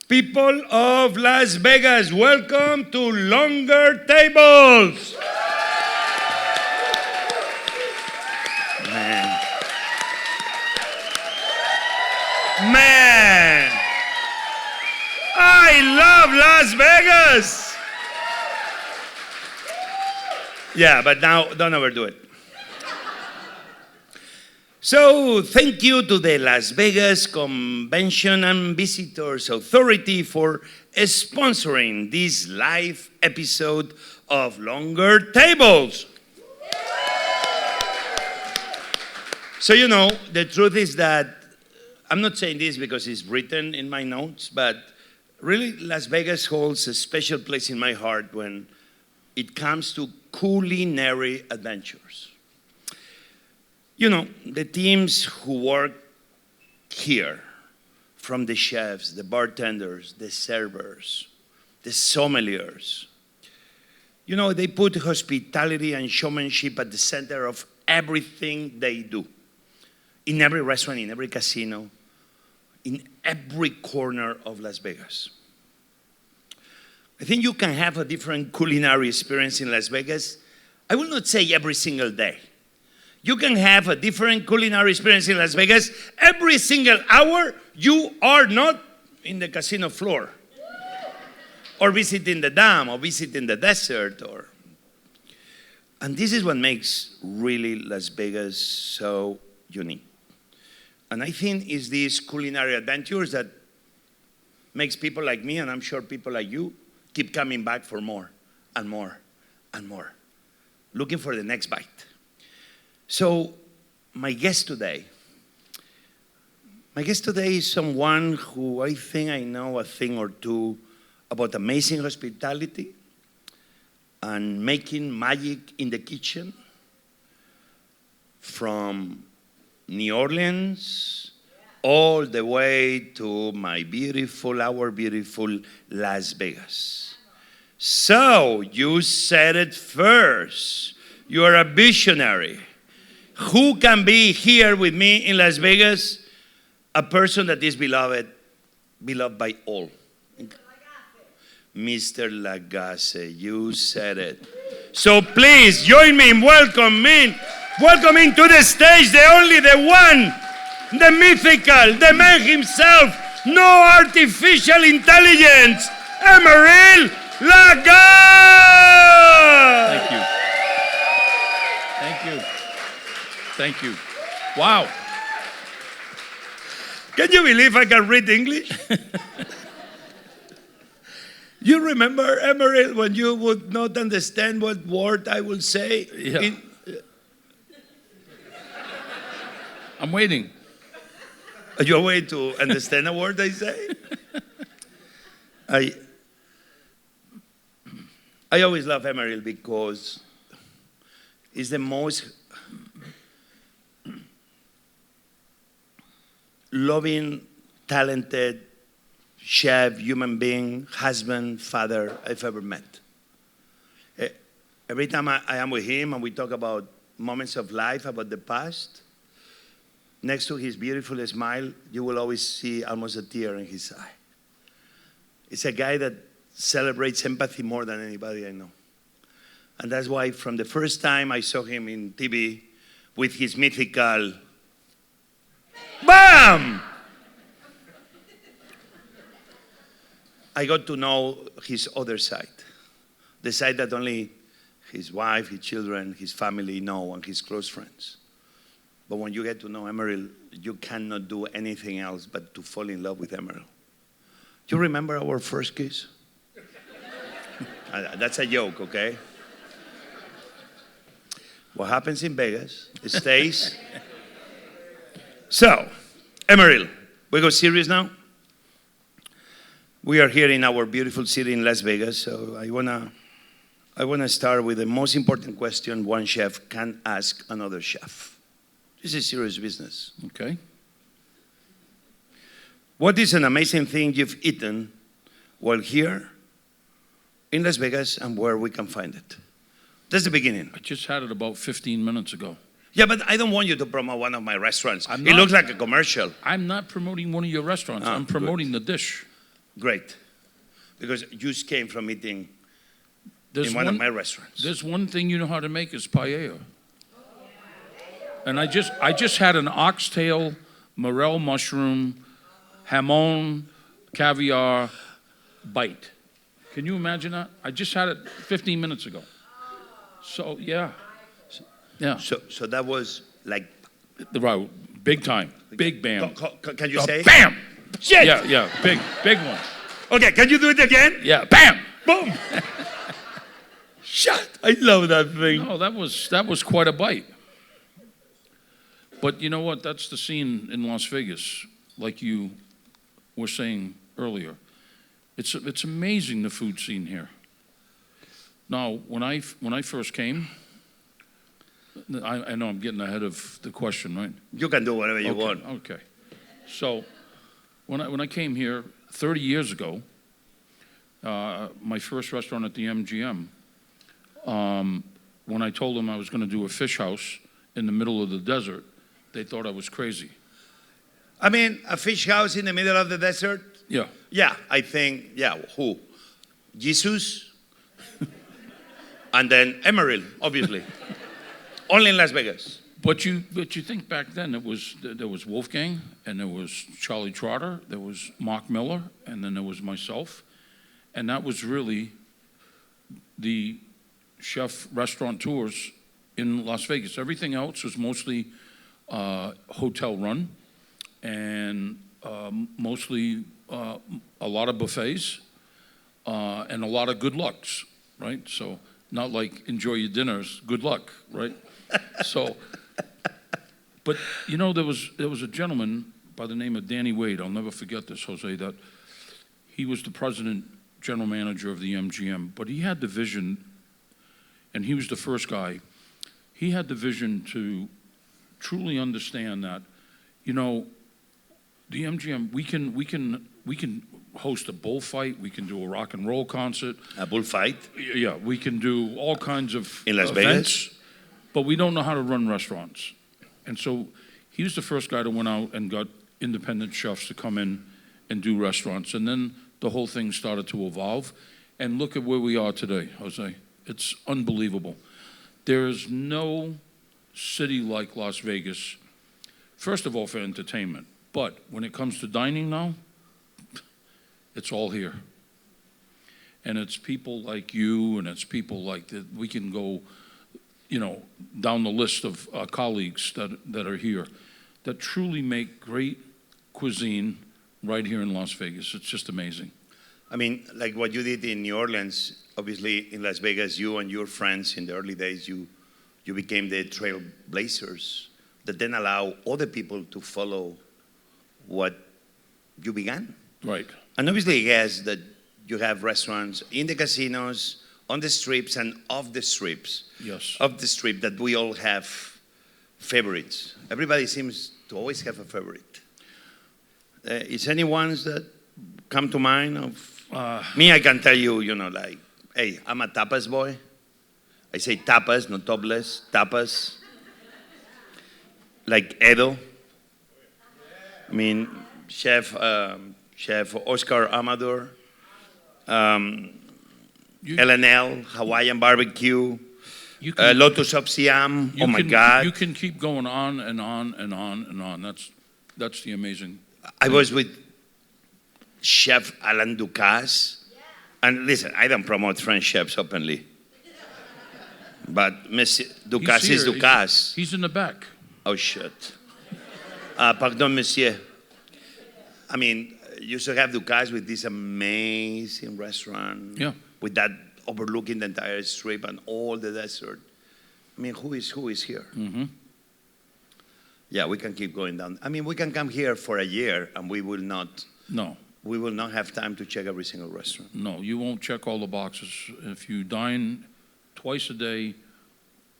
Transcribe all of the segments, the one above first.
People of Las Vegas, welcome to Longer Tables. Man, I love Las Vegas. Yeah, but now don't overdo it. So, thank you to the Las Vegas Convention and Visitors Authority for sponsoring this live episode of Longer Tables. So, the truth is that I'm not saying this because it's written in my notes, but really Las Vegas holds a special place in my heart when it comes to culinary adventures. The teams who work here, from the chefs, the bartenders, the servers, the sommeliers, they put hospitality and showmanship at the center of everything they do. In every restaurant, in every casino, in every corner of Las Vegas. I think you can have a different culinary experience in Las Vegas. I will not say every single day. You can have a different culinary experience in Las Vegas every single hour you are not in the casino floor. Or visiting the dam, or visiting the desert, And this is what makes really Las Vegas so unique. And I think it's these culinary adventures that makes people like me, and I'm sure people like you, keep coming back for more and more and more, looking for the next bite. So my guest today is someone who I think I know a thing or two about amazing hospitality and making magic in the kitchen, from New Orleans all the way to our beautiful Las Vegas. So you said it first. You are a visionary. Who can be here with me in Las Vegas? A person that is beloved by all. Mr. Lagasse, you said it. So please join me in welcoming to the stage the only, the one, the mythical, the man himself, no artificial intelligence, Emeril Lagasse. Thank you. Wow. Can you believe I can read English? You remember, Emeril, when you would not understand what word I will say? Yeah. I'm waiting. You're waiting to understand a word I say? I always love Emeril because he's the most loving, talented chef, human being, husband, father I've ever met. Every time I am with him and we talk about moments of life, about the past, next to his beautiful smile, you will always see almost a tear in his eye. It's a guy that celebrates empathy more than anybody I know. And that's why from the first time I saw him in TV with his mythical BAM! I got to know his other side. The side that only his wife, his children, his family know, and his close friends. But when you get to know Emeril, you cannot do anything else but to fall in love with Emeril. Do you remember our first kiss? That's a joke, okay? What happens in Vegas, it stays. So, Emeril, we go serious now? We are here in our beautiful city in Las Vegas, so I wanna start with the most important question one chef can ask another chef. This is serious business. Okay. What is an amazing thing you've eaten while here in Las Vegas and where we can find it? That's the beginning. I just had it about 15 minutes ago. Yeah, but I don't want you to promote one of my restaurants. It looks like a commercial. I'm not promoting one of your restaurants. I'm promoting the dish. Great. Because you just came from eating There's in one of my restaurants. There's one thing you know how to make is paella. And I just had an oxtail, morel mushroom, hamon, caviar bite. Can you imagine that? I just had it 15 minutes ago. So yeah. Yeah. So that was like... Right, big time. Big bam. Can you say? Bam! Shit! Yeah, big one. Okay, can you do it again? Yeah, bam! Boom! Shut! I love that thing. No, that was quite a bite. But you know what? That's the scene in Las Vegas, like you were saying earlier. It's amazing, the food scene here. Now, when I first came, I know I'm getting ahead of the question, right? You can do whatever you want. Okay. So when I came here 30 years ago, my first restaurant at the MGM, when I told them I was going to do a fish house in the middle of the desert, they thought I was crazy. I mean, a fish house in the middle of the desert? Yeah. Yeah, I think, who? Jesus? And then Emeril, obviously. Only in Las Vegas. But you think back then there was Wolfgang, and there was Charlie Trotter, there was Mark Miller, and then there was myself, and that was really the chef restaurateurs in Las Vegas. Everything else was mostly hotel run, and mostly a lot of buffets and a lot of good lucks, right? So not like enjoy your dinners, good luck, right? So, but you know, there was a gentleman by the name of Danny Wade. I'll never forget this, Jose. That he was the president, general manager of the MGM, but he had the vision, and he was the first guy. He had the vision to truly understand that, you know, the MGM, we can host a bullfight, we can do a rock and roll concert. A bullfight? Yeah, we can do all kinds of in Las events, Vegas? but we don't know how to run restaurants. And so he was the first guy that went out and got independent chefs to come in and do restaurants. And then the whole thing started to evolve. And look at where we are today, Jose. It's unbelievable. There is no city like Las Vegas, first of all, for entertainment. But when it comes to dining now, it's all here. And it's people like you, and it's people like that. We can go, you know, down the list of colleagues that are here that truly make great cuisine right here in Las Vegas. It's just amazing. I mean, like what you did in New Orleans, obviously in Las Vegas, you and your friends in the early days, you became the Trailblazers that then allow other people to follow what you began. Right. And obviously, yes, that you have restaurants in the casinos, on the strips, and off the strips. Yes. Of the strip, that we all have favorites. Everybody seems to always have a favorite. Is anyone that come to mind of me? I can tell you, you know, like, hey, I'm a tapas boy. I say tapas, not topless, tapas. Like Edo. I mean, Chef Oscar Amador, LNL, Hawaiian barbecue, Lotus of Siam. Oh my God! You can keep going on and on and on and on. That's the amazing. I was with Chef Alan Ducasse, and listen, I don't promote French chefs openly, but Monsieur Ducasse is Ducasse. He's in the back. Oh shit! Pardon, Monsieur. I mean, you used to have Ducasse with this amazing restaurant. Yeah. With that overlooking the entire strip and all the desert. I mean, who is here? Mm-hmm. Yeah, we can keep going down. I mean, we can come here for a year and we will not. No. We will not have time to check every single restaurant. No, you won't check all the boxes. If you dine twice a day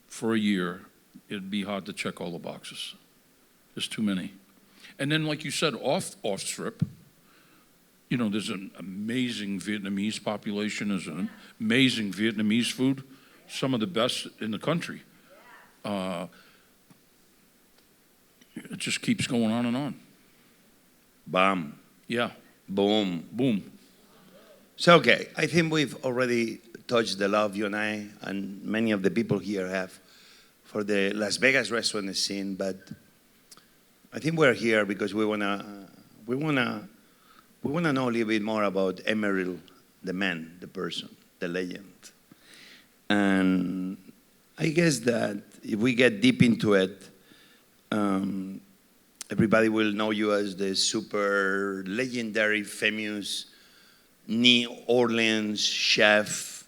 for a year, it'd be hard to check all the boxes. There's too many. And then, like you said, off strip, you know, there's an amazing Vietnamese population. There's an amazing Vietnamese food, some of the best in the country. It just keeps going on and on. Bam. Yeah. Boom. Boom. So, okay, I think we've already touched the love you and many of the people here have for the Las Vegas restaurant scene, but I think we're here because we wanna know a little bit more about Emeril, the man, the person, the legend. And I guess that if we get deep into it, everybody will know you as the super legendary, famous New Orleans chef.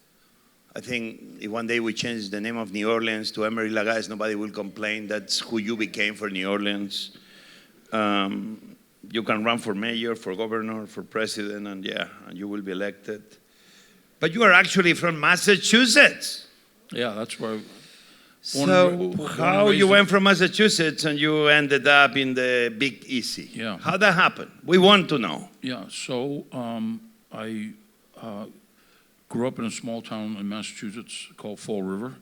I think if one day we change the name of New Orleans to Emeril Lagares, nobody will complain. That's who you became for New Orleans. You can run for mayor, for governor, for president, and you will be elected. But you are actually from Massachusetts. Yeah, that's where. So how you went from Massachusetts and you ended up in the Big Easy? Yeah. How that happened? We want to know. Yeah, so I grew up in a small town in Massachusetts called Fall River,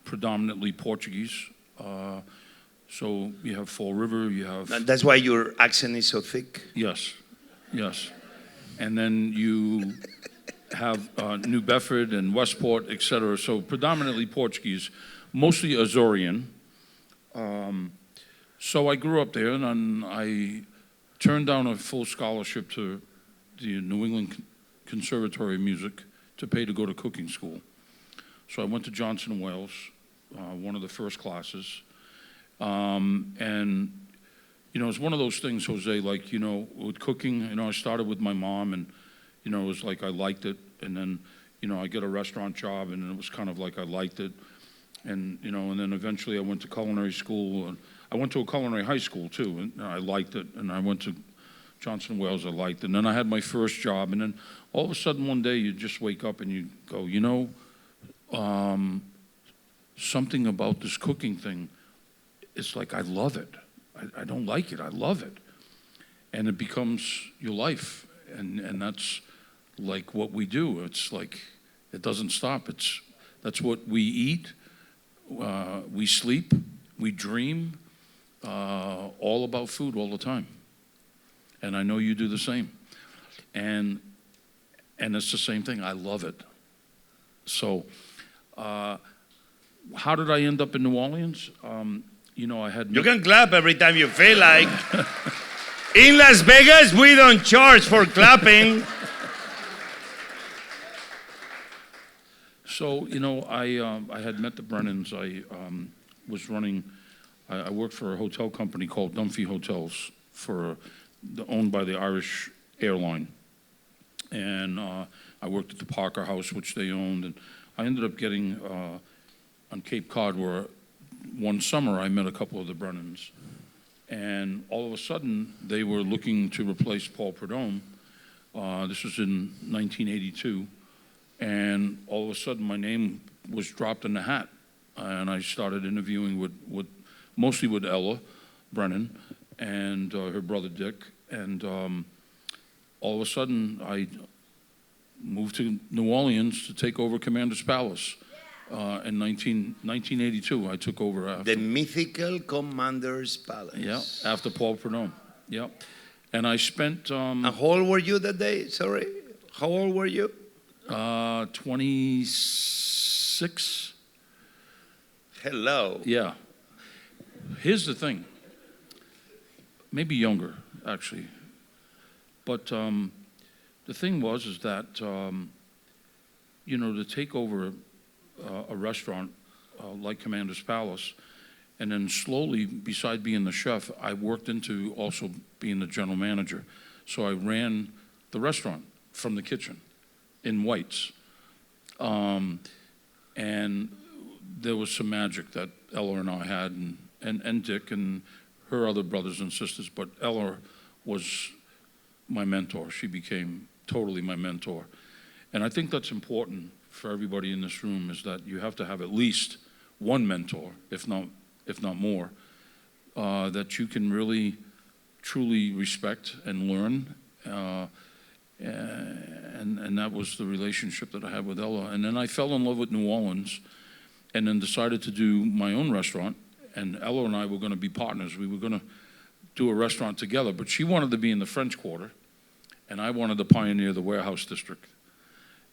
predominantly Portuguese. So you have Fall River, you have... And that's why your accent is so thick? Yes, yes. And then you have New Bedford and Westport, et cetera. So predominantly Portuguese, mostly Azorean. So I grew up there, and I turned down a full scholarship to the New England Conservatory of Music to pay to go to cooking school. So I went to Johnson & Wales, one of the first classes. And, you know, it's one of those things, Jose, like, you know, with cooking, you know, I started with my mom, and, you know, it was like I liked it. And then, you know, I get a restaurant job, and it was kind of like I liked it. And, you know, and then eventually I went to culinary school. And I went to a culinary high school, too, and I liked it. And I went to Johnson & Wales, I liked it. And then I had my first job. And then all of a sudden one day you just wake up and you go, you know, something about this cooking thing, it's like I love it. I don't like it, I love it. And it becomes your life. And that's like what we do. It's like, it doesn't stop. That's what we eat, we sleep, we dream, all about food all the time. And I know you do the same. And it's the same thing, I love it. So, how did I end up in New Orleans? You know, I had... You can clap every time you feel like. In Las Vegas, we don't charge for clapping. So, you know, I had met the Brennans. I was running... I worked for a hotel company called Dunphy Hotels, owned by the Irish airline. And I worked at the Parker House, which they owned. And I ended up getting on Cape Cod, where one summer I met a couple of the Brennans. And all of a sudden, they were looking to replace Paul Prudhomme. This was in 1982. And all of a sudden, my name was dropped in the hat. And I started interviewing mostly with Ella Brennan and her brother Dick. And all of a sudden, I moved to New Orleans to take over Commander's Palace. In 1982, I took over after. The mythical Commander's Palace. Yeah, after Paul Prudhomme. Yeah. And I spent... and how old were you that day? Sorry? How old were you? 26. Hello. Yeah. Here's the thing. Maybe younger, actually. But the thing is that, you know, to take over a restaurant like Commander's Palace, and then slowly, beside being the chef, I worked into also being the general manager. So I ran the restaurant from the kitchen in White's. And there was some magic that Ella and I had, and Dick and her other brothers and sisters, but Ella was my mentor. She became totally my mentor. And I think that's important for everybody in this room, is that you have to have at least one mentor, if not more, that you can really, truly respect and learn. And that was the relationship that I had with Ella. And then I fell in love with New Orleans, and then decided to do my own restaurant. And Ella and I were going to be partners. We were going to do a restaurant together, but she wanted to be in the French Quarter, and I wanted to pioneer the Warehouse District.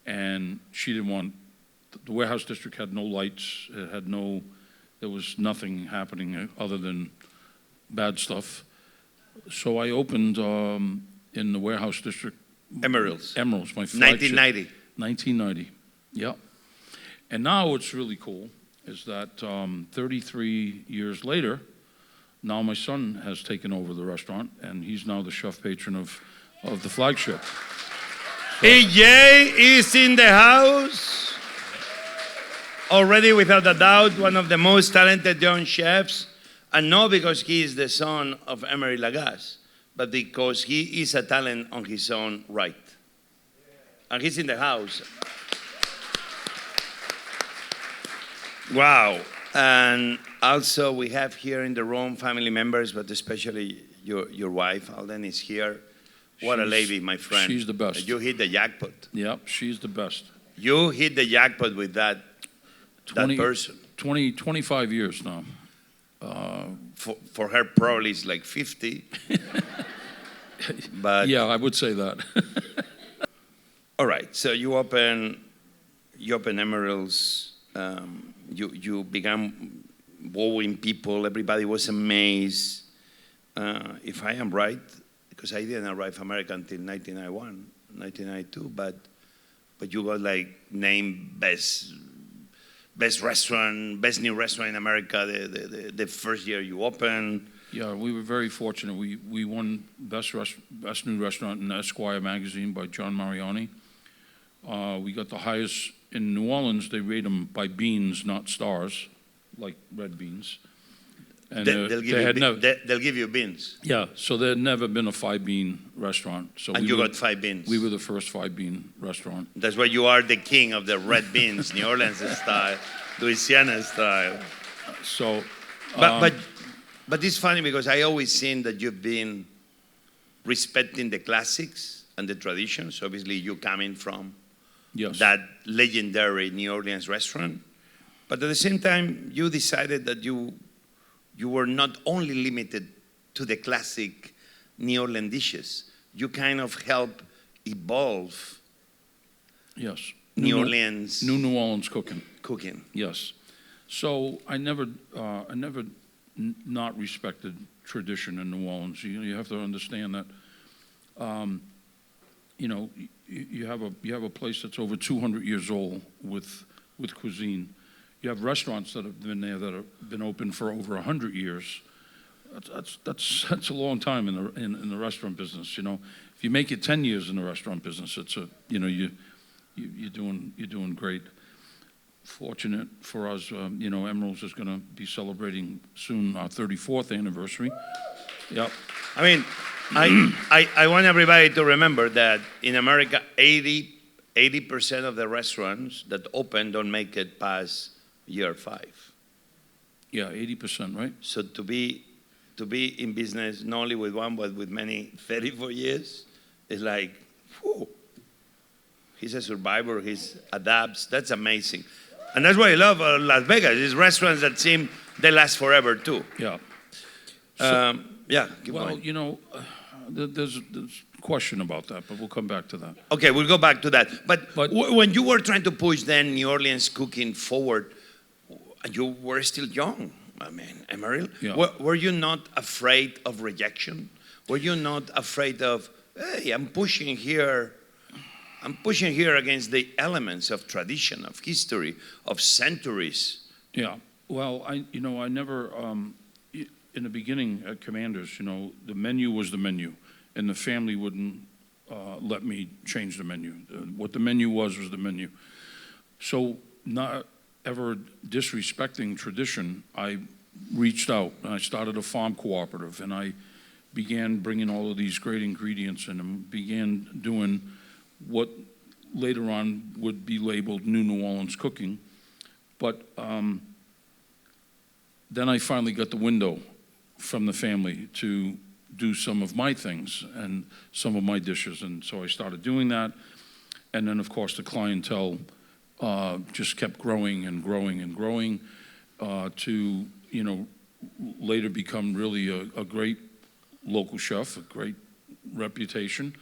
and she didn't want, the warehouse district had no lights, it had no, there was nothing happening other than bad stuff. So I opened in the warehouse district. Emerils. Emerils, my flagship. 1990. 1990, yeah. And now what's really cool is that 33 years later, now my son has taken over the restaurant, and he's now the chef patron of the flagship. EJ is in the house. Already, without a doubt, one of the most talented young chefs. And not because he is the son of Emeril Lagasse, but because he is a talent on his own right. And he's in the house. Wow. And also we have here in the room family members, but especially your wife, Alden, is here. What a lady, my friend. She's the best. You hit the jackpot. Yep, she's the best. You hit the jackpot with that person. 25 years now. For her, probably it's like 50. But yeah, I would say that. all right, so you open Emeril's. You began wowing people. Everybody was amazed. If I am right, because I didn't arrive America until 1991, 1992, but you got like named best restaurant, best new restaurant in America the first year you opened. Yeah, we were very fortunate. We won best new restaurant in Esquire magazine by John Mariani. We got the highest in New Orleans. They rate them by beans, not stars, like red beans. And they'll give you beans. Yeah, so there had never been a 5-bean restaurant. So and you got 5 beans. We were the first 5-bean rrestaurant. That's why you are the king of the red beans, New Orleans style, Louisiana style. So, but it's funny because I always seen that you've been respecting the classics and the traditions. Obviously, you coming from that legendary New Orleans restaurant, but at the same time, you decided that you were not only limited to the classic New Orleans dishes. You kind of help evolve. Yes. New Orleans cooking. Yes. So I never not respected tradition in New Orleans. You have to understand that. You have a place that's over 200 years old with cuisine. You have restaurants that have been there that have been open for over 100 years. That's a long time in the restaurant business. If you make it 10 years in the restaurant business, it's you're doing great. Fortunate for us, Emeril's is going to be celebrating soon our 34th anniversary. Yep. I mean, I want everybody to remember that in America, 80% of the restaurants that open don't make it past year 5. Yeah, 80%, right? So to be in business not only with one but with many 34 years is like, whew. He's a survivor. He adapts. That's amazing, and that's why I love Las Vegas. It's restaurants that seem they last forever too. Yeah. Keep going. There's a question about that, but we'll come back to that. Okay, we'll go back to that. But when you were trying to push then New Orleans cooking forward, you were still young. I mean, Emeril, were you not afraid of rejection? Were you not afraid of, hey, I'm pushing here against the elements of tradition, of history, of centuries? Yeah. Well, I never. In the beginning at Commanders, the menu was the menu, and the family wouldn't let me change the menu. What the menu was the menu. So not ever disrespecting tradition, I reached out and I started a farm cooperative, and I began bringing all of these great ingredients in and began doing what later on would be labeled New Orleans cooking. But then I finally got the window from the family to do some of my things and some of my dishes. And so I started doing that. And then, of course, the clientele just kept growing and growing and growing to, later become really a great local chef, a great reputation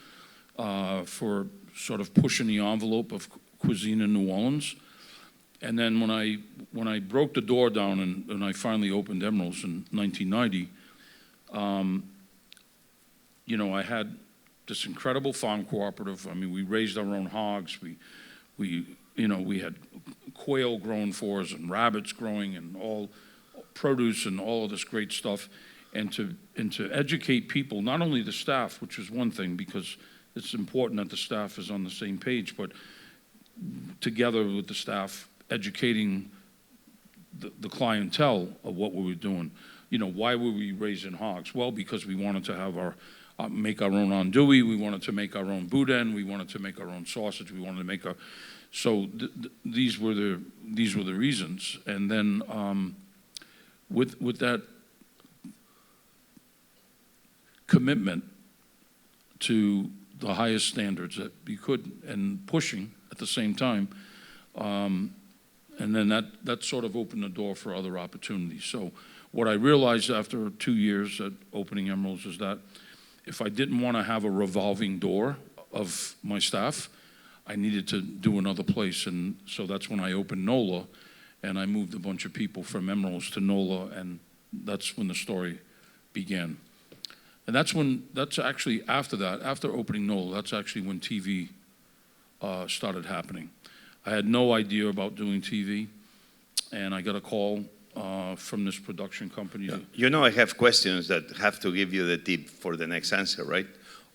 for sort of pushing the envelope of cuisine in New Orleans. And then when I broke the door down and I finally opened Emeril's in 1990, you know, I had this incredible farm cooperative. I mean, we raised our own hogs. We had quail growing for us and rabbits growing and all produce and all of this great stuff. And to educate people, not only the staff, which is one thing because it's important that the staff is on the same page, but together with the staff, educating the clientele of what we were doing. You know, why were we raising hogs? Well, because we wanted to have make our own andouille, we wanted to make our own boudin, we wanted to make our own sausage, we wanted to make these were the reasons. And then with that commitment to the highest standards that you could, and pushing at the same time, and then that sort of opened the door for other opportunities. So what I realized after 2 years at opening Emeril's is that if I didn't want to have a revolving door of my staff, I needed to do another place. And so that's when I opened NOLA, and I moved a bunch of people from Emeril's to NOLA, and that's when the story began. And that's actually after that, after opening NOLA, that's actually when TV started happening. I had no idea about doing TV, and I got a call from this production company. You know, I have questions that have to give you the tip for the next answer, right?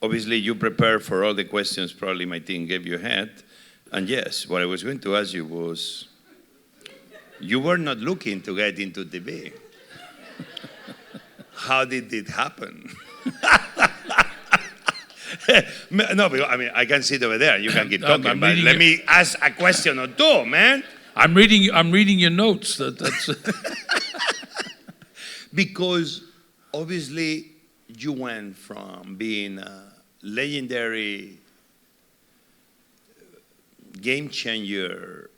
Obviously, you prepare for all the questions probably my team gave you ahead. And yes, what I was going to ask you was, you were not looking to get into TV. How did it happen? No, but I mean, I can sit over there. You can keep talking, but let me ask a question or two, man. I'm reading your notes. That's Because obviously you went from being a legendary game changer,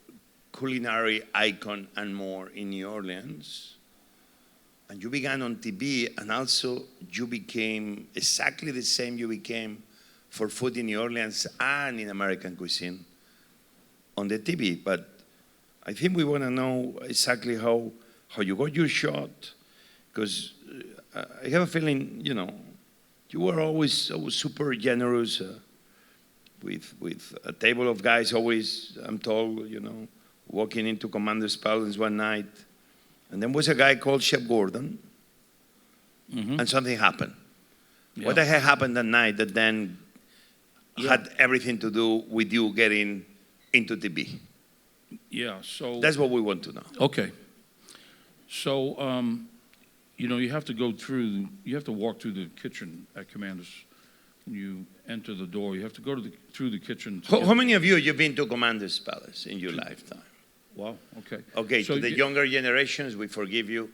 culinary icon and more in New Orleans, and you began on TV, and also you became exactly the same you became for food in New Orleans and in American cuisine on the TV. But I think we want to know exactly how you got your shot, because I have a feeling, you know, you were always super generous with a table of guys always, I'm told, you know, walking into Commander's Palace one night. And then was a guy called Chef Gordon, and something happened. Yeah. What the heck happened that night that then had everything to do with you getting into TV? Yeah, so... That's what we want to know. Okay. So, you know, you have to walk through the kitchen at Commander's. When you enter the door, you have to go through the kitchen. How many of you have been to Commander's Palace in your lifetime? Wow, okay. Okay, so to the younger generations, we forgive you.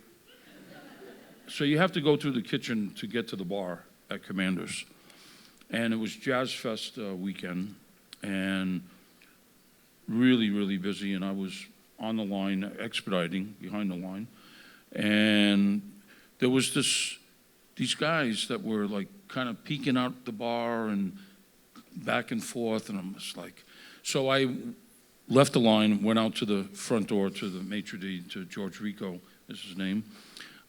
So you have to go through the kitchen to get to the bar at Commander's. And it was Jazz Fest weekend, and really, really busy, and I was on the line, expediting, behind the line. And there was these guys that were like kind of peeking out the bar and back and forth, and I'm just like, so I left the line, went out to the front door to the maitre d', to George Rico, is his name.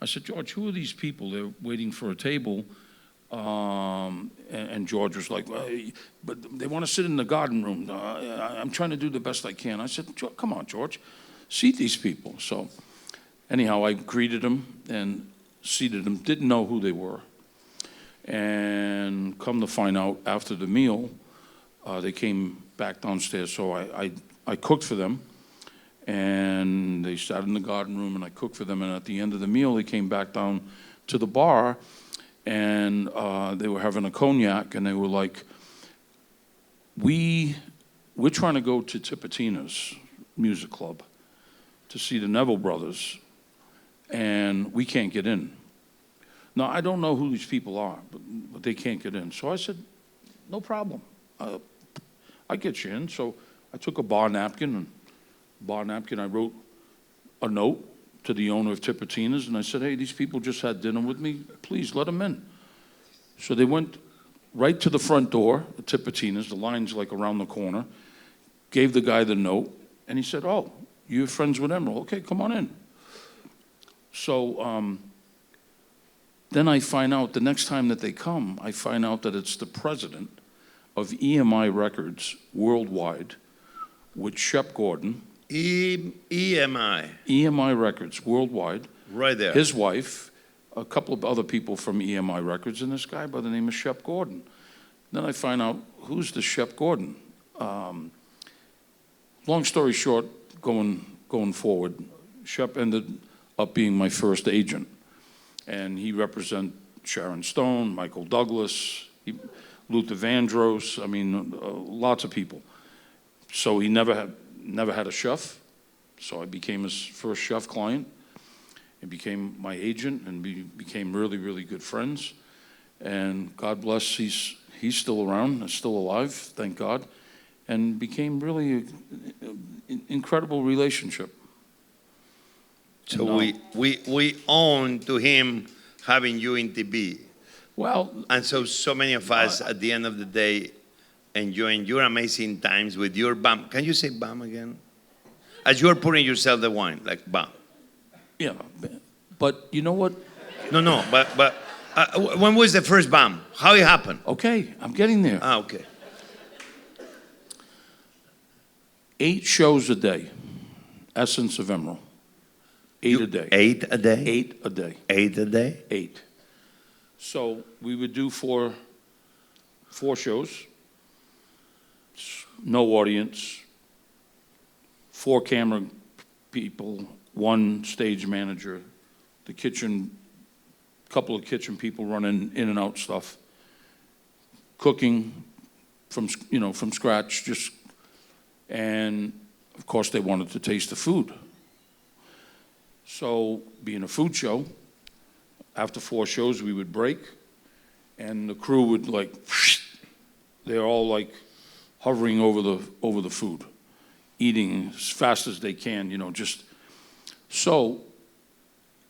I said, George, who are these people? They're waiting for a table. And George was like, well, but they want to sit in the garden room. I'm trying to do the best I can. I said, come on, George, seat these people. So anyhow, I greeted them and seated them, didn't know who they were. And come to find out after the meal, they came back downstairs. So I cooked for them, and they sat in the garden room, and I cooked for them. And at the end of the meal, they came back down to the bar, and they were having a cognac, and they were like, we're trying to go to Tipitina's music club to see the Neville Brothers, and we can't get in. Now, I don't know who these people are, but they can't get in. So I said, no problem. I get you in. So I took a bar napkin, I wrote a note to the owner of Tipitina's, and I said, hey, these people just had dinner with me. Please let them in. So they went right to the front door at Tipitina's. The line's like around the corner. gave the guy the note, and he said, "Oh, you're friends with Emeril? Okay, come on in." So then I find out, the next time that they come, I find out that it's the president of EMI Records worldwide with Shep Gordon. EMI. EMI Records worldwide. Right there. His wife, a couple of other people from EMI Records, and this guy by the name of Shep Gordon. Then I find out, who's the Shep Gordon? Long story short, going forward, Shep ended up being my first agent. And he represents Sharon Stone, Michael Douglas, Luther Vandross, I mean, lots of people. So he never had a chef. So I became his first chef client. He became my agent, and we became really, really good friends. And God bless, he's still around, and still alive, thank God. And became really an incredible relationship. So we own to him having you in TV. Well, and so many of us at the end of the day enjoying your amazing times with your bam. Can you say bam again? As you're pouring yourself the wine, like bam. Yeah, but you know what? No, but when was the first bam? How it happened? Okay, I'm getting there. Okay. 8 shows a day, Essence of Emeril. 8 a day. 8 a day? 8 a day. 8 a day? 8. So we would do four shows, no audience, 4 camera people, 1 stage manager, the kitchen, couple of kitchen people running in and out stuff, cooking from scratch, and of course they wanted to taste the food. So being a food show, after 4 shows we would break, and the crew would they're all like hovering over the food, eating as fast as they can, so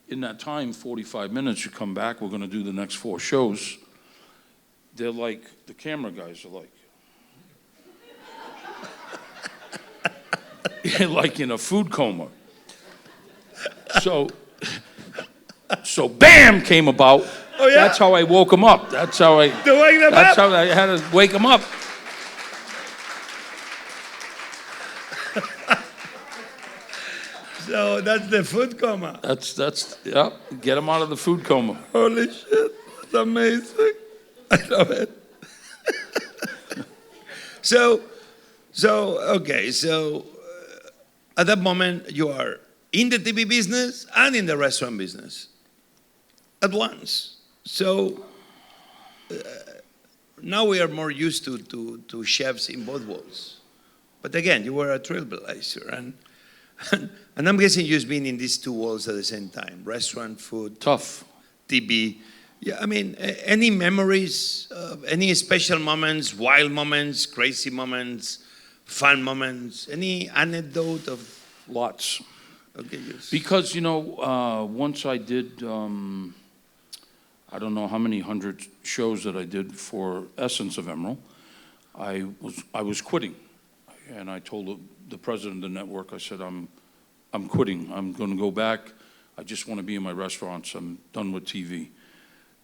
in that time, 45 minutes, you come back, we're gonna do the next 4 shows. They're like, the camera guys are like, like in a food coma. So bam came about. Oh, yeah? That's how I woke them up. That's how I had to wake them up. So that's the food coma. That's yeah. Get them out of the food coma. Holy shit, that's amazing. I love it. So at that moment you are in the TV business and in the restaurant business at once. So now we are more used to chefs in both worlds. But again, you were a trailblazer, and I'm guessing you've been in these 2 worlds at the same time: restaurant, food, Tough. TV. Yeah, I mean, any memories, any special moments, wild moments, crazy moments, fun moments, any anecdote of? Lots. Okay, yes. Because once I did, I don't know how many 100 shows that I did for Essence of Emeril. I was quitting, and I told the president of the network, I said, I'm quitting. I'm going to go back. I just want to be in my restaurants. I'm done with TV.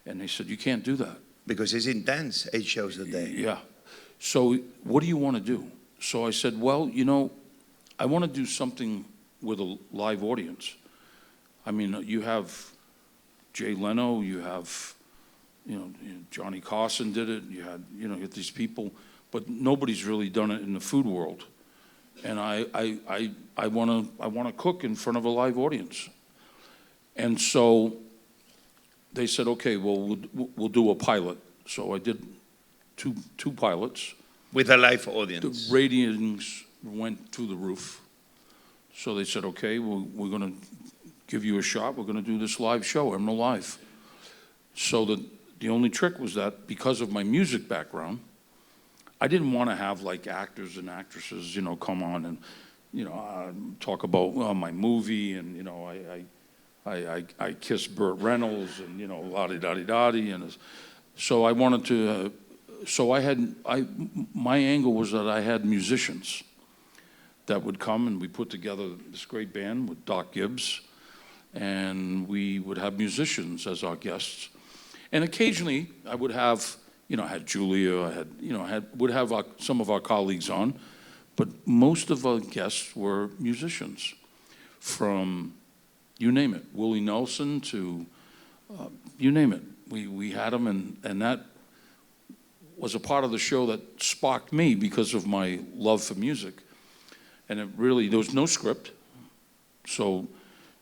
And they said, you can't do that. Because it's intense, 8 shows a day. Yeah. So what do you want to do? So I said, well, I want to do something with a live audience. I mean, you have Jay Leno, you have, Johnny Carson did it. You had, you get these people, but nobody's really done it in the food world. And I want to cook in front of a live audience. And so they said, okay, well, we'll do a pilot. So I did two pilots. With a live audience. The ratings went through the roof. So they said, okay, we're going to give you a shot. We're going to do this live show, Emeril Live. So the only trick was that because of my music background, I didn't want to have like actors and actresses, come on and, talk about my movie and, I kissed Burt Reynolds and, la-di-da-di-da-di. And so I wanted to, my angle was that I had musicians. that would come, and we put together this great band with Doc Gibbs, and we would have musicians as our guests. And occasionally, I would have, I had Julia, would have some of our colleagues on, but most of our guests were musicians, from, you name it, Willie Nelson to, you name it. We had them, and that was a part of the show that sparked me because of my love for music. And it really, there was no script, so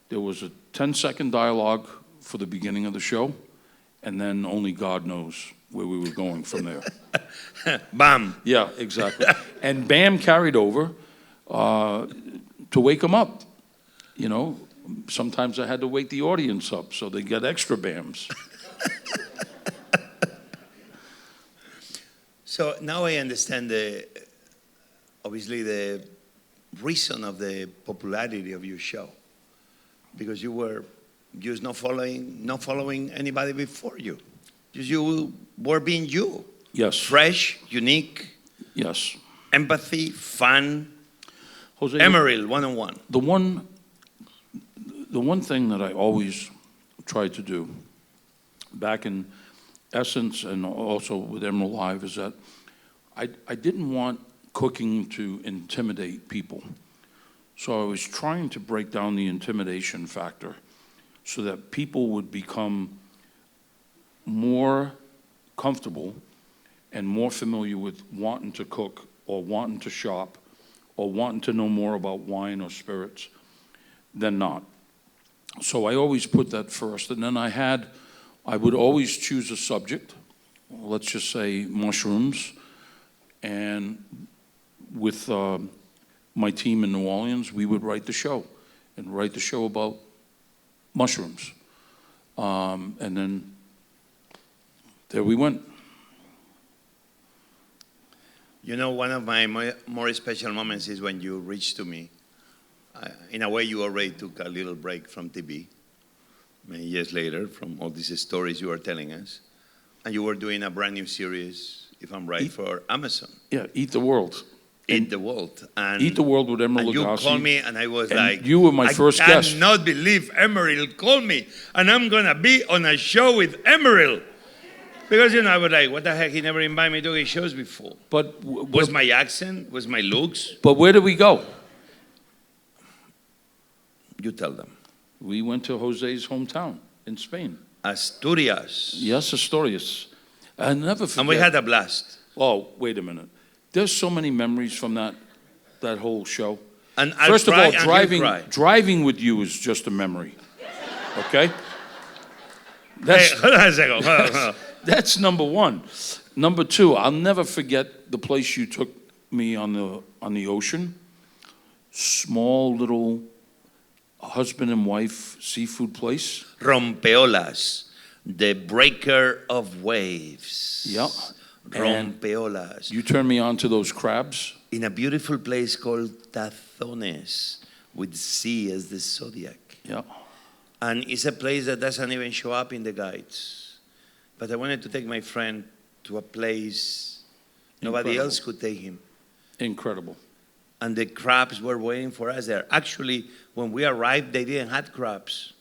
there was a 10-second dialogue for the beginning of the show, and then only God knows where we were going from there. Bam. Yeah, exactly. And Bam carried over to wake them up. Sometimes I had to wake the audience up so they get extra Bams. So now I understand obviously the reason of the popularity of your show, because you were just not following anybody before you. Just you were being you. Yes. Fresh, unique. Yes. Empathy, fun. Jose, Emeril, one-on-one. The one thing that I always tried to do, back in Essence and also with Emeril Live, is that I didn't want cooking to intimidate people. So I was trying to break down the intimidation factor so that people would become more comfortable and more familiar with wanting to cook or wanting to shop or wanting to know more about wine or spirits than not. So I always put that first. And then I would always choose a subject, let's just say mushrooms, and with my team in New Orleans, we would write the show about mushrooms. And then there we went. One of my more special moments is when you reached to me. In a way, you already took a little break from TV, many years later, from all these stories you were telling us. And you were doing a brand new series, if I'm right, for Amazon. Yeah, Eat the World. Eat the World. And Eat the World with Emeril and you Lagasse. called me, and I was And like, you were my first guest. I cannot believe Emeril called me, and I'm going to be on a show with Emeril. Because, I was like, what the heck, he never invited me to his shows before. But was my accent, was my looks? But where did we go? You tell them. We went to Jose's hometown in Spain. Asturias. Yes, Asturias. I never forget. And we had a blast. Oh, wait a minute. There's so many memories from that whole show. And First of all, driving with you is just a memory. Okay? Hey, hold on a second. Hold on. That's number one. Number two, I'll never forget the place you took me on the ocean. Small little husband and wife seafood place. Rompeolas, the breaker of waves. Yep. Rompeolas. You turned me on to those crabs. In a beautiful place called Tazones, with sea as the zodiac. Yeah. And it's a place that doesn't even show up in the guides. But I wanted to take my friend to a place nobody else could take him. Incredible. And the crabs were waiting for us there. Actually, when we arrived, they didn't have crabs.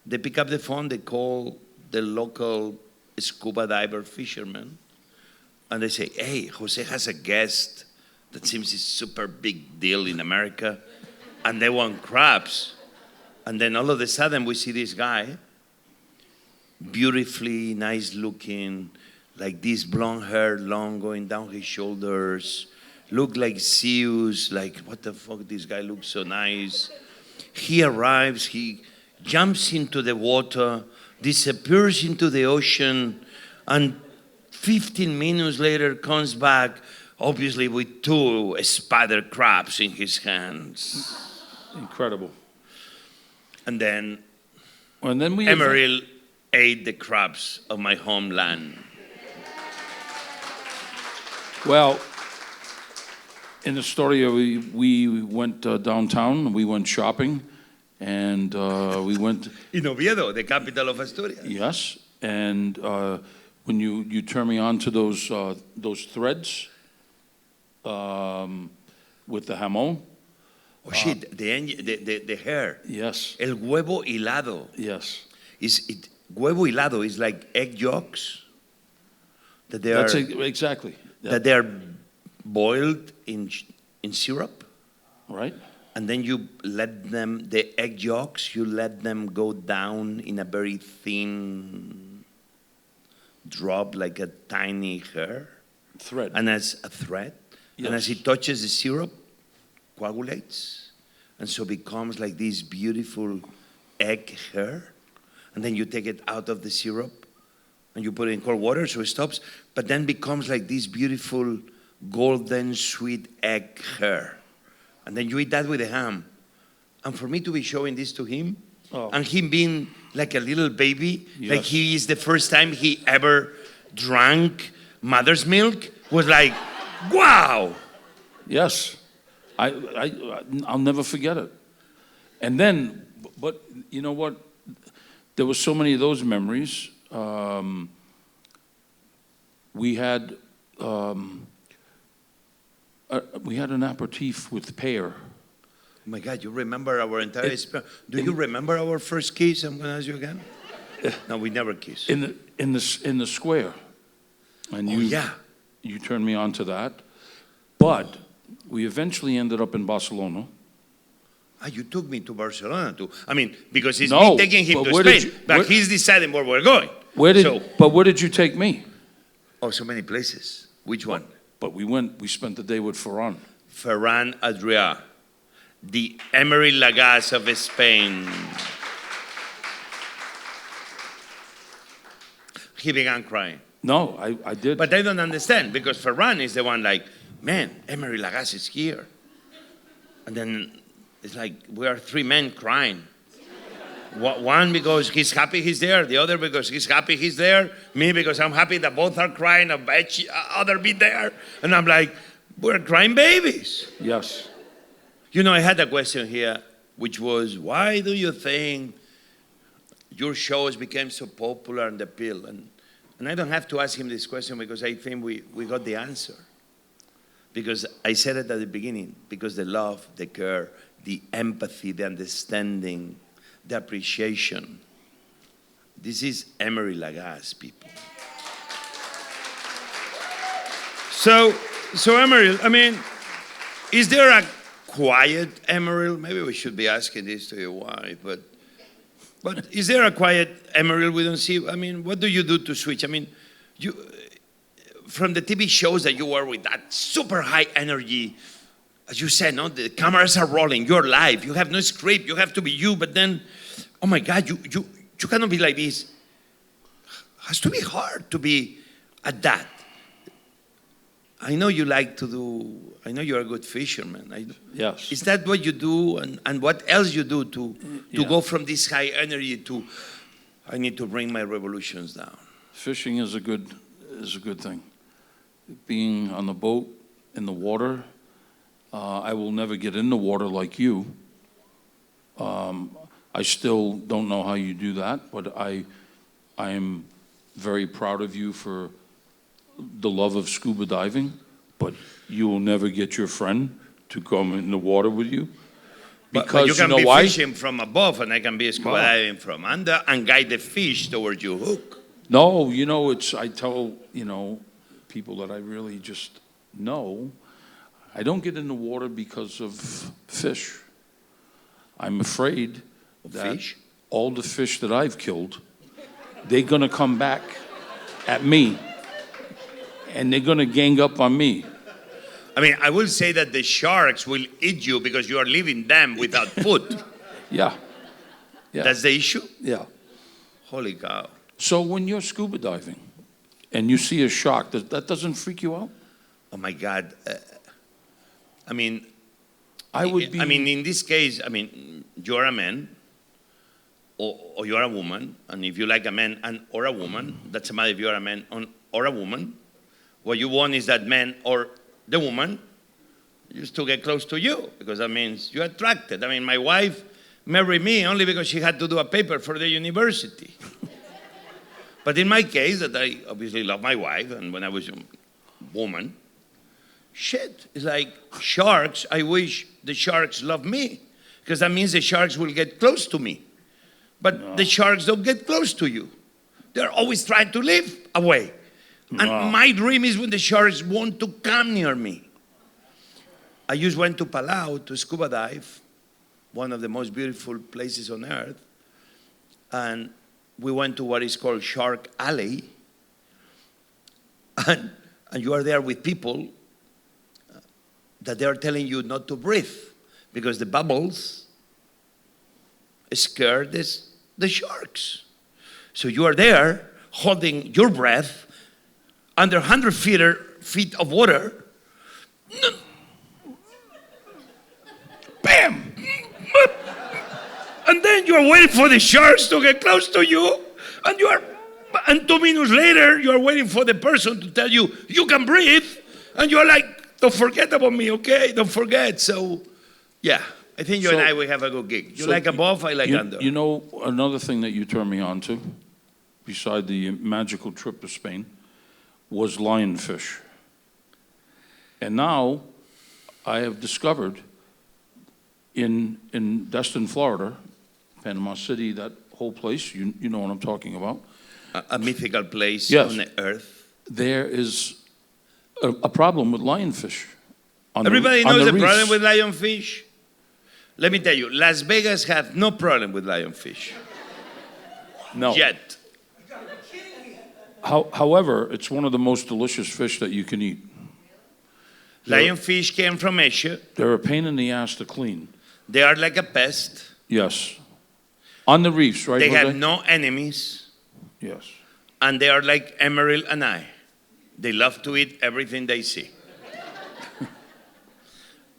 They pick up the phone, they call the local scuba diver fisherman, and they say, hey, Jose has a guest that seems a super big deal in America, and they want crabs. And then all of a sudden, we see this guy, beautifully nice looking, like this blonde hair, long going down his shoulders, look like Zeus, like, what the fuck, this guy looks so nice. He arrives, he jumps into the water, disappears into the ocean, and 15 minutes later comes back, obviously with 2 spider crabs in his hands. Incredible. And then we Emeril ate the crabs of my homeland. Well, in Astoria, we went downtown, we went shopping, and we went... In Oviedo, the capital of Asturias. Yes, and when you turn me on to those threads with the jamón, Oh shit, the hair. Yes. El huevo hilado. Yes. Huevo hilado is like egg yolks that they That's are exactly. Yeah. that they are boiled in syrup, Right? and then you let them the egg yolks you let them go down in a very thin drop like a tiny hair, Thread. and as a thread, and as Yes. it touches the syrup, coagulates, and so becomes like this beautiful egg hair, and then you take it out of the syrup and you put it in cold water so it stops, but then becomes like this beautiful golden sweet egg hair, and then you eat that with the ham. And for me to be showing this to him, Oh. and him being like a little baby, like Yes. he is the first time he ever drank mother's milk, was like, wow. Yes. I'll never forget it. And then, but you know what? There were so many of those memories. We had an aperitif with pear. Oh my God, you remember our entire experience. Do you remember our first kiss? I'm going to ask you again. No, we never kissed. In the square. And yeah. you turned me on to that. But we eventually ended up in Barcelona. You took me to Barcelona too. I mean, because it's No, me taking him but to where did Spain, you- but where- he's deciding where we're going. But where did you take me? Oh, so many places. Which one? But we spent the day with Ferran. Ferran Adrià, the Emeril Lagasse of Spain. He began crying. No, I did. But I don't understand, because Ferran is the one like, man, Emeril Lagasse is here. And then it's like, we are three men crying. One because he's happy he's there, the other because he's happy he's there, me because I'm happy that both are crying, other be there. And I'm like, we're crying babies. Yes. You know, I had a question here, which was, why do you think your shows became so popular and appeal? And I don't have to ask him this question because I think we got the answer. Because I said it at the beginning, because the love, the care, the empathy, the understanding, the appreciation. This is Emeril Lagasse, people. So Emeril, I mean, is there a quiet Emeril? Maybe we should be asking this to your wife, but is there a quiet Emeril we don't see? I mean, what do you do to switch? I mean, you from the TV shows that you were with that super high energy, as you said, no, the cameras are rolling, you're live, you have no script, you have to be you, but then, oh my God, you cannot be like this. It has to be hard to be at that. I know you like to do, I know you're a good fisherman. Yes. Is that what you do, and what else you do to Yeah. go from this high energy to, I need to bring my revolutions down? Fishing is a good thing. Being on the boat, in the water, I will never get in the water like you. I still don't know how you do that, but I am very proud of you for the love of scuba diving, but you will never get your friend to come in the water with you. Because But you can know be why? fishing from above, and I can be scuba diving from under and guide the fish towards your hook. No, I tell, people that I really just know, I don't get in the water because of fish. I'm afraid that Fish? all the fish that I've killed, they're gonna come back at me, and they're gonna gang up on me. I mean, I will say that the sharks will eat you because you are leaving them without food. Yeah. Yeah. That's the issue? Yeah. Holy cow. So when you're scuba diving and you see a shark, that doesn't freak you out? Oh my God. I mean, in this case, you're a man or you're a woman, and if you like a man or a woman, that's a matter if you're a man or a woman. What you want is that man or the woman used to get close to you, because that means you're attracted. I mean, my wife married me only because she had to do a paper for the university. But in my case, that I obviously love my wife, and when I was a woman, shit, it's like sharks, I wish the sharks love me, because that means the sharks will get close to me. But the sharks don't get close to you. They're always trying to live away. And my dream is when the sharks want to come near me. I just went to Palau to scuba dive, one of the most beautiful places on earth. And we went to what is called Shark Alley. And you are there with people that they are telling you not to breathe because the bubbles scare the sharks. So you are there holding your breath under 100 feet of water. Bam! And then you are waiting for the sharks to get close to you, and 2 minutes later, you are waiting for the person to tell you, you can breathe, and you're like, don't forget about me, okay? Don't forget. So, yeah, I think you and I, we have a good gig. You like above, I like under. You know, another thing that you turned me on to, beside the magical trip to Spain, was lionfish. And now, I have discovered in Destin, Florida, Panama City, that whole place, you know what I'm talking about. A mythical place Yes. on the earth. There is a problem with lionfish. Everybody knows the reefs. problem with lionfish. Let me tell you, Las Vegas have no problem with lionfish. No. Yet. However, it's one of the most delicious fish that you can eat. Lionfish came from Asia. They're a pain in the ass to clean. They are like a pest. Yes. On the reefs, right? They Jose? have no enemies. Yes. And they are like Emeril and I. They love to eat everything they see.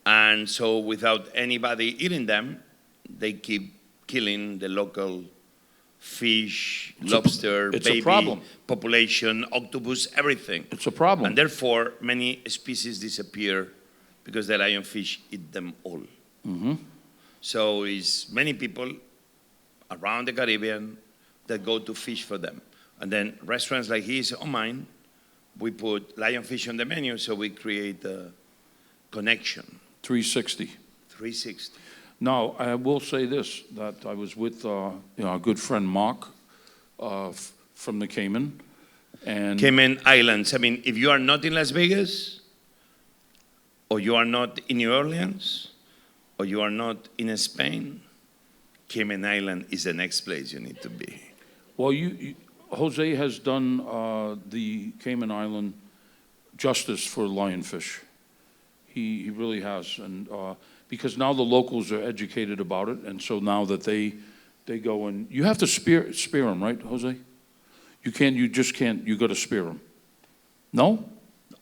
And so without anybody eating them, they keep killing the local fish, lobster, it's a baby problem. population, octopus, everything. It's a problem. And therefore, many species disappear because the lionfish eat them all. Mm-hmm. So it's many people around the Caribbean that go to fish for them. And then restaurants like his or mine, we put lionfish on the menu, so we create a connection. 360. 360. Now, I will say this, that I was with our good friend Mark from the Cayman. And Cayman Islands. I mean, if you are not in Las Vegas, or you are not in New Orleans, or you are not in Spain, Cayman Island is the next place you need to be. well, Jose has done the Cayman Island justice for lionfish. He really has, and because now the locals are educated about it, and so now that they go and you have to spear them, right, Jose? You just can't. You got to spear them. No,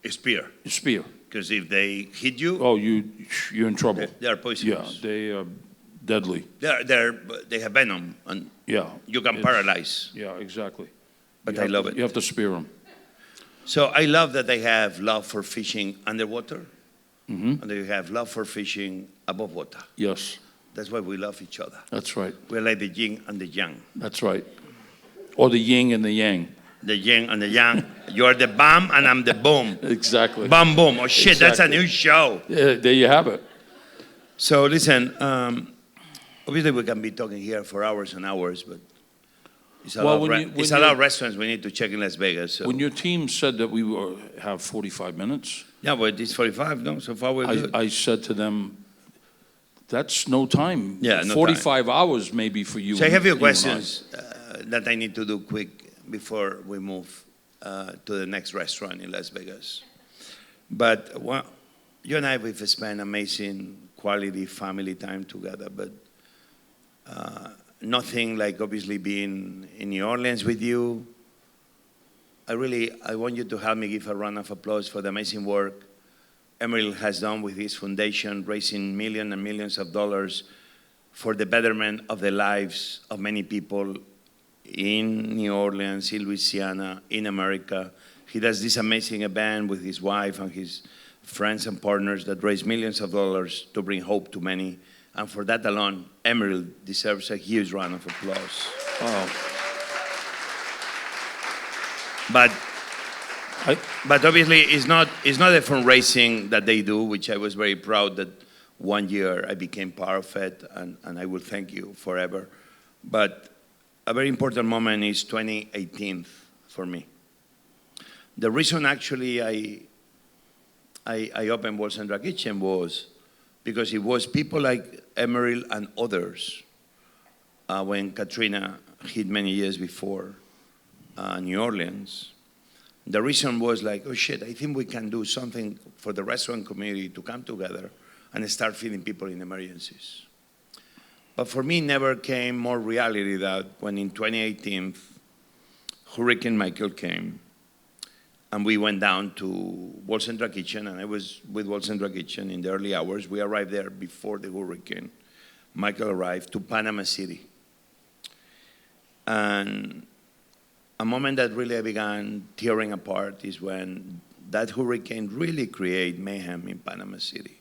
A spear. you spear. Because if they hit you, Oh, you're in trouble. they are poisonous. Yeah, they are deadly. They have venom, and Yeah, you can it's- paralyze. Yeah, exactly. But You I have love to- it. You have to spear them. So I love that they have love for fishing underwater, Mm-hmm. and they have love for fishing above water. Yes, That's why we love each other. that's right. We're like the yin and the yang. That's right. Or the yin and the yang. The yin and the yang. You're the bam and I'm the boom. Exactly. Bam boom. Oh shit, that's a Exactly. new show. Yeah, there you have it. So listen, obviously we can be talking here for hours and hours, but it's a Well, lot when it's a you- lot of restaurants we need to check in Las Vegas. So. When your team said that we have 45 minutes, Yeah, but it's 45, no? So far we're good. I said to them, that's no time. Yeah, no 45 hours maybe for you. So I have a few you and I. questions that I need to do quick before we move to the next restaurant in Las Vegas. But you and I, we've spent amazing quality family time together, but nothing like obviously being in New Orleans with you. I want you to help me give a round of applause for the amazing work Emeril has done with his foundation, raising millions and millions of dollars for the betterment of the lives of many people in New Orleans, in Louisiana, in America. He does this amazing event with his wife and his friends and partners that raise millions of dollars to bring hope to many. And for that alone, Emeril deserves a huge round of applause. Oh. But obviously, it's not a fundraising that they do, which I was very proud that 1 year I became part of it, and I will thank you forever. But a very important moment is 2018 for me. The reason actually I opened World Central Kitchen was because it was people like Emeril and others when Katrina hit many years before New Orleans. The reason was like, oh shit, I think we can do something for the restaurant community to come together and start feeding people in emergencies. But for me, never came more reality that when in 2018, Hurricane Michael came, and we went down to World Central Kitchen, and I was with World Central Kitchen in the early hours. We arrived there before the hurricane. Michael arrived to Panama City. And a moment that really began tearing apart is when that hurricane really created mayhem in Panama City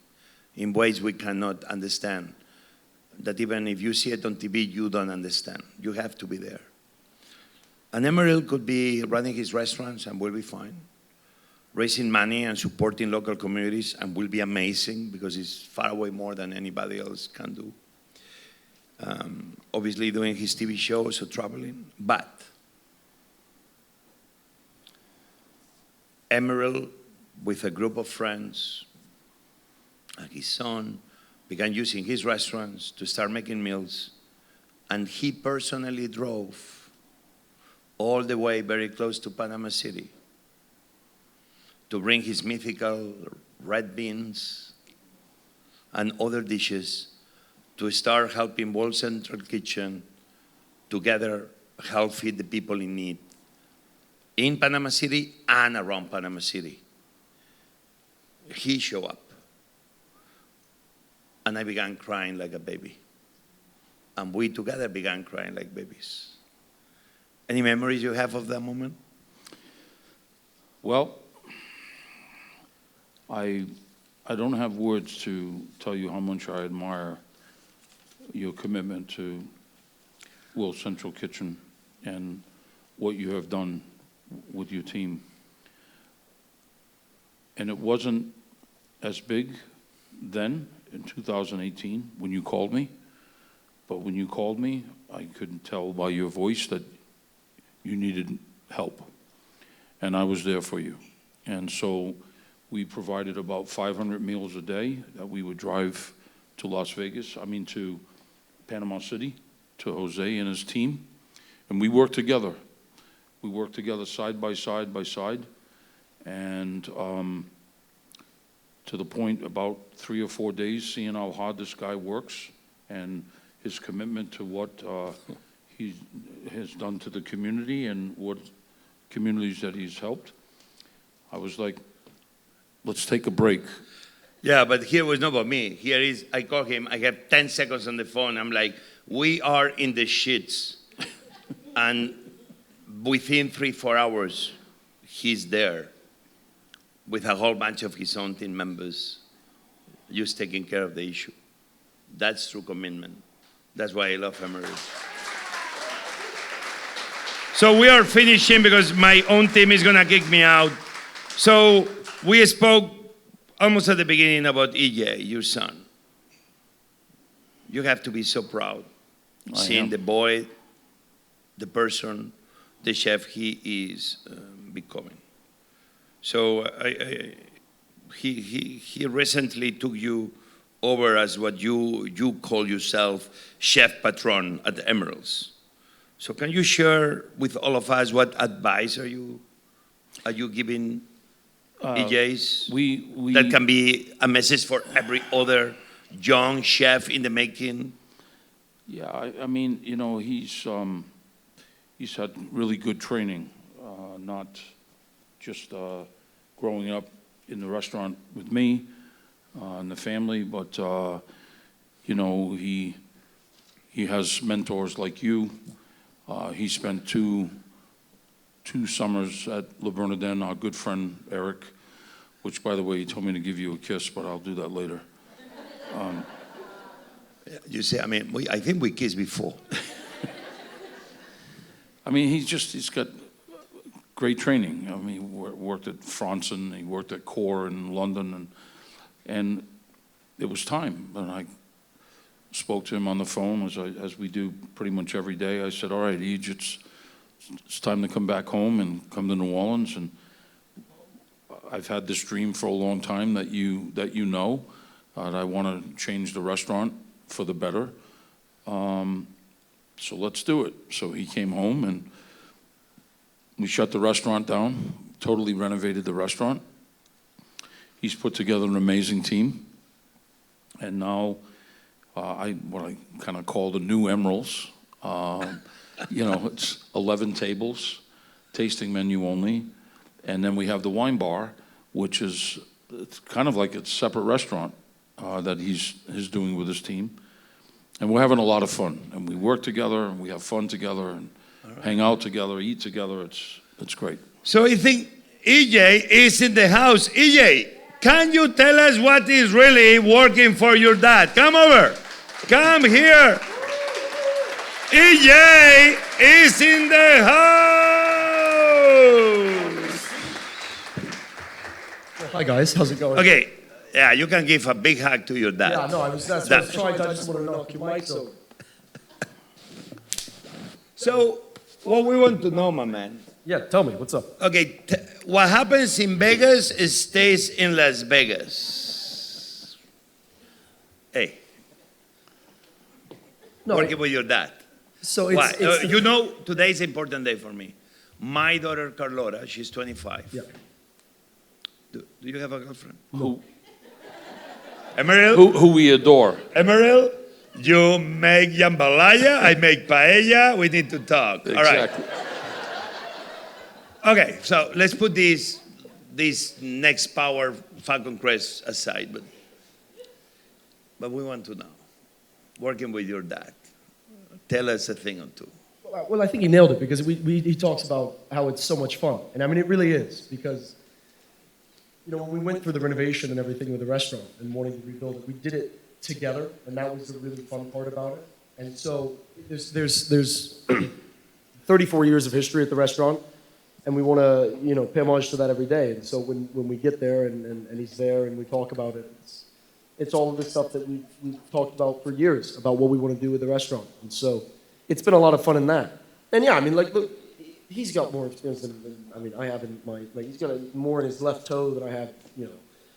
in ways we cannot understand. That even if you see it on TV, you don't understand. You have to be there. And Emeril could be running his restaurants and will be fine. Raising money and supporting local communities and will be amazing because it's far away more than anybody else can do. Obviously doing his TV shows or traveling. But Emeril, with a group of friends and his son, began using his restaurants to start making meals, and he personally drove all the way very close to Panama City to bring his mythical red beans and other dishes to start helping World Central Kitchen together help feed the people in need in Panama City and around Panama City. He showed up. And I began crying like a baby. And we together began crying like babies. Any memories you have of that moment? Well, I don't have words to tell you how much I admire your commitment to World Central Kitchen and what you have done with your team. And it wasn't as big then in 2018 when you called me, but when you called me, I could tell by your voice that you needed help, and I was there for you. And so we provided about 500 meals a day that we would drive to Panama City, to Jose and his team, and we worked together. We worked together side by side by side, and to the point about 3 or 4 days, seeing how hard this guy works and his commitment to what he has done to the community and what communities that he's helped. I was like, let's take a break. Yeah, but here was not about me. Here is, I call him, I have 10 seconds on the phone. I'm like, we are in the shits. And within 3-4 hours, he's there with a whole bunch of his own team members, just taking care of the issue. That's true commitment. That's why I love Emeril. So we are finishing because my own team is gonna kick me out. So we spoke almost at the beginning about EJ, your son. You have to be so proud seeing the boy, the person, the chef he is becoming. So he recently took you over as what you call yourself chef patron at Emeril's. So can you share with all of us what advice are you giving EJs? That can be a message for every other young chef in the making. Yeah, I mean, you know, he's had really good training, not just growing up in the restaurant with me and the family, but you know, he has mentors like you. He spent two summers at Le Bernardin, our good friend Eric, which, by the way, he told me to give you a kiss, but I'll do that later. You say, I mean, I think we kissed before. I mean, he's got great training. I mean, he worked at Franson, he worked at Core in London, and it was time. And I spoke to him on the phone, as we do pretty much every day. I said, all right, Ej, it's time to come back home and come to New Orleans. And I've had this dream for a long time that you know, that I want to change the restaurant for the better. So let's do it. So he came home and we shut the restaurant down, totally renovated the restaurant. He's put together an amazing team. And now what I kind of call the new Emerils. It's 11 tables, tasting menu only. And then we have the wine bar, which is it's kind of like a separate restaurant that he's doing with his team. And we're having a lot of fun. And we work together, and we have fun together, and hang out together, eat together. It's great. So I think EJ is in the house. EJ, can you tell us what is really working for your dad? Come over. Come here. EJ is in the house. Hi guys, how's it going? Okay, yeah, you can give a big hug to your dad. Yeah, no, that's what I was trying to. I just want to knock your mics over. So, what we want to know, my man. Yeah, tell me, what's up? Okay, what happens in Vegas stays in Las Vegas. Hey, working with your dad. So Why? Today is an important day for me. My daughter Carlota, she's 25. Yeah. Do you have a girlfriend? Who Emeril? who we adore. Emeril, you make jambalaya, I make paella, we need to talk. Exactly. All right. Okay, so let's put this next power Falcon Crest aside, but we want to know, working with your dad, tell us a thing or two. Well, I think he nailed it because he talks about how it's so much fun. And I mean, it really is because, when we went through the renovation and everything with the restaurant and wanting to rebuild it, we did it together, and that was the really fun part about it. And so there's 34 years of history at the restaurant, and we want to, pay homage to that every day. And so when we get there and he's there and we talk about it, it's all of the stuff that we've talked about for years about what we want to do with the restaurant. And so it's been a lot of fun in that. And yeah, I mean, look, he's got more experience than I have in he's got more in his left toe than I have,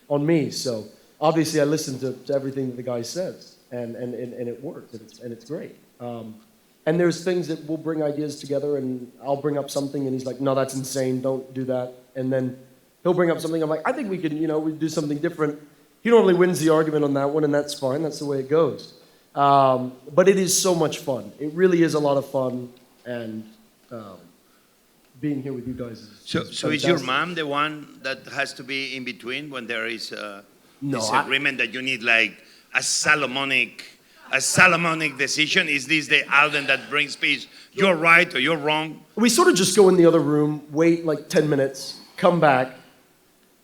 on me. So obviously I listen to everything that the guy says, and it works, and it's great. And there's things that we'll bring ideas together, and I'll bring up something, and he's like, no, that's insane, don't do that. And then he'll bring up something, I'm like, I think we could, we do something different. He normally wins the argument on that one, and that's fine, that's the way it goes. But it is so much fun. It really is a lot of fun, and being here with you guys is So is your mom the one that has to be in between when there is a disagreement that you need like a Solomonic decision? Is this the Alden that brings peace? You're right or you're wrong? We sort of just go in the other room, wait like 10 minutes, come back,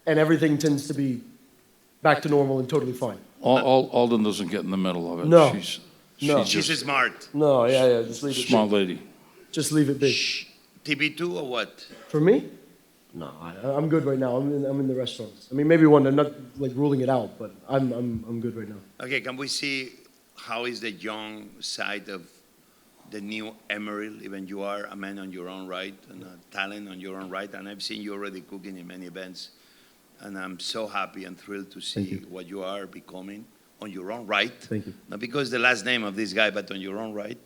and everything tends to be back to normal and totally fine. Alden doesn't get in the middle of it. No. She's She's smart. No, yeah, just leave it. Smart lady. Just leave it be. TB2 or what? For me? No, I'm good right now. I'm in the restaurants. I mean, maybe one day, not like ruling it out, but I'm good right now. Okay, can we see how is the young side of the new Emeril? Even you are a man on your own right and a talent on your own right, and I've seen you already cooking in many events, and I'm so happy and thrilled to see what you are becoming on your own right. Thank you. Not because the last name of this guy, but on your own right.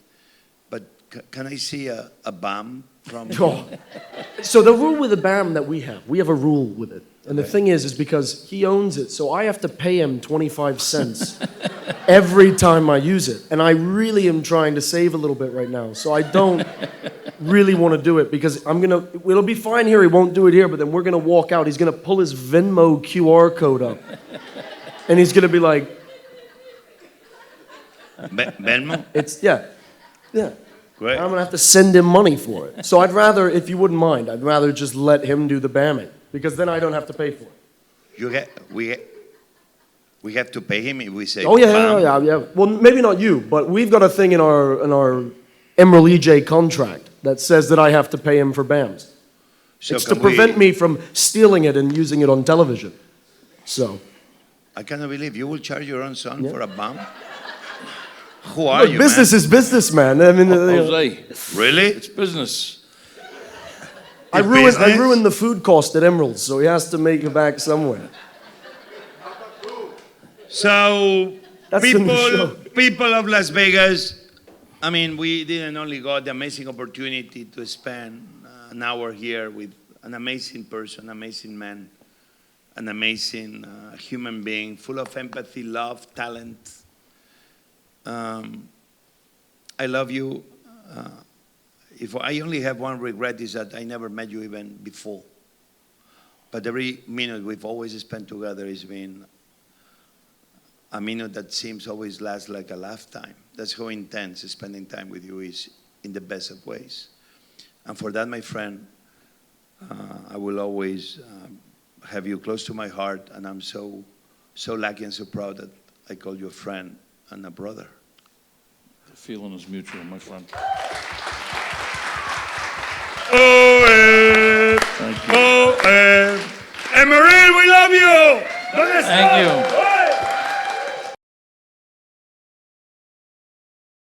But can I see a BAM from? Oh. So the rule with the BAM that we have a rule with it. And the thing is because he owns it, so I have to pay him 25 cents every time I use it. And I really am trying to save a little bit right now. So I don't really want to do it because it'll be fine here, he won't do it here, but then we're going to walk out. He's going to pull his Venmo QR code up. And he's going to be like... Venmo? Yeah. Great. I'm going to have to send him money for it. So I'd rather, if you wouldn't mind, I'd rather just let him do the BAMing. Because then I don't have to pay for it. We have to pay him if we say. Oh yeah. Well, maybe not you, but we've got a thing in our Emeril EJ contract that says that I have to pay him for BAMs. So it's to prevent me from stealing it and using it on television. So. I cannot believe you will charge your own son Yeah. for a bomb. Who are Look, you, business man? is business, man. I mean, Jose, Really? it's business. I It's ruined business? the food cost at Emeril, so he has to make it back somewhere. So, That's the new show. people of Las Vegas, I mean, we didn't only got the amazing opportunity to spend an hour here with an amazing person, amazing man, an amazing human being, full of empathy, love, talent. I love you. If I only have one regret is that I never met you even before. But every minute we've always spent together has been a minute that seems always lasts like a lifetime. That's how intense spending time with you is in the best of ways. And for that, my friend, I will always have you close to my heart, and I'm so lucky and so proud that I call you a friend and a brother. The feeling is mutual, my friend. Thank you. Emeril, we love you! Thank you.